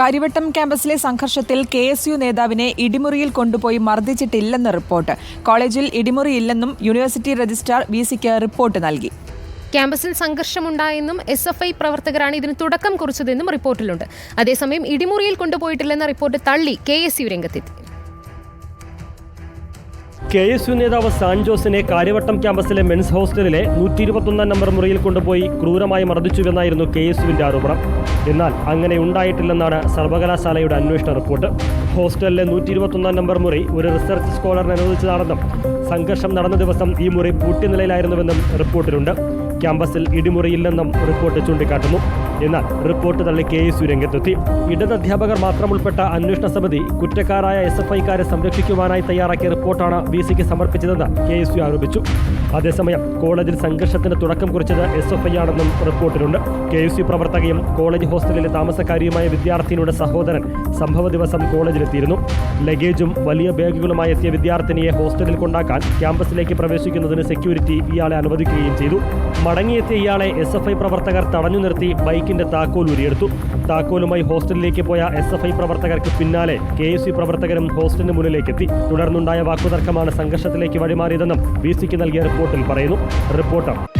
കാര്യവട്ടം ക്യാമ്പസിലെ സംഘർഷത്തിൽ KSU നേതാവിനെ ഇടിമുറിയിൽ കൊണ്ടുപോയി മർദ്ദിച്ചിട്ടില്ലെന്ന് റിപ്പോർട്ട്. കോളേജിൽ ഇടിമുറിയില്ലെന്നും യൂണിവേഴ്സിറ്റി രജിസ്ട്രാർ VCക്ക് റിപ്പോർട്ട് നൽകി. ക്യാമ്പസിൽ സംഘർഷമുണ്ടായെന്നും SFI പ്രവർത്തകരാണ് ഇതിന് തുടക്കം കുറിച്ചതെന്നും റിപ്പോർട്ടിലുണ്ട്. അതേസമയം ഇടിമുറിയിൽ കൊണ്ടുപോയിട്ടില്ലെന്ന റിപ്പോർട്ട് തള്ളി KSU രംഗത്തെത്തി. KSU നേതാവ് സാൻജോസിനെ കാര്യവട്ടം ക്യാമ്പസിലെ മെൻസ് ഹോസ്റ്റലിലെ 121 നമ്പർ മുറിയിൽ കൊണ്ടുപോയി ക്രൂരമായി മർദ്ദിച്ചുവെന്നായിരുന്നു KSUവിന്റെ ആരോപണം. എന്നാൽ അങ്ങനെ ഉണ്ടായിട്ടില്ലെന്നാണ് സർവകലാശാലയുടെ അന്വേഷണ റിപ്പോർട്ട്. ഹോസ്റ്റലിലെ 121 നമ്പർ മുറി ഒരു റിസർച്ച് സ്കോളറിന് അനുവദിച്ചതാണെന്നും സംഘർഷം നടന്ന ദിവസം ഈ മുറി പൂട്ടിയ റിപ്പോർട്ടിലുണ്ട്. ക്യാമ്പസിൽ ഇടിമുറിയില്ലെന്നും റിപ്പോർട്ട് ചൂണ്ടിക്കാട്ടുന്നു. എന്നാൽ റിപ്പോർട്ട് തള്ളി KSU രംഗത്തെത്തി. ഇടത് അധ്യാപകർ മാത്രം ഉൾപ്പെട്ട അന്വേഷണ സമിതി കുറ്റക്കാരായ SFIക്കാരെ സംരക്ഷിക്കുവാനായി തയ്യാറാക്കിയ റിപ്പോർട്ടാണ് VCക്ക് സമർപ്പിച്ചതെന്ന് KSU ആരോപിച്ചു. അതേസമയം കോളേജിൽ സംഘർഷത്തിന് തുടക്കം കുറിച്ചത് SFI ആണെന്നും റിപ്പോർട്ടിലുണ്ട്. KSU പ്രവർത്തകയും കോളേജ് ഹോസ്റ്റലിലെ താമസക്കാരിയുമായ വിദ്യാർത്ഥിനിയുടെ സഹോദരൻ സംഭവ ദിവസം കോളേജിലെത്തിയിരുന്നു. ലഗേജും വലിയ ബാഗുകളുമായി എത്തിയ വിദ്യാർത്ഥിനിയെ ഹോസ്റ്റലിൽ കൊണ്ടാക്കാൻ ക്യാമ്പസിലേക്ക് പ്രവേശിക്കുന്നതിന് സെക്യൂരിറ്റി ഇയാളെ അനുവദിക്കുകയും ചെയ്തു. മടങ്ങിയെത്തിയ ഇയാളെ SFI പ്രവർത്തകർ തടഞ്ഞു നിർത്തി ബൈക്കിന്റെ താക്കോൽ ഊരിയെടുത്തു. താക്കോലുമായി ഹോസ്റ്റലിലേക്ക് പോയ SFI പ്രവർത്തകർക്ക് പിന്നാലെ KSU പ്രവർത്തകരും ഹോസ്റ്റലിന് മുന്നിലേക്കെത്തി. തുടർന്നുണ്ടായ വാക്കുതർക്കമാണ് സംഘർഷത്തിലേക്ക് വഴിമാറിയതെന്നും VCക്ക് നൽകിയ റിപ്പോർട്ടിൽ പറയുന്നു. റിപ്പോർട്ടർ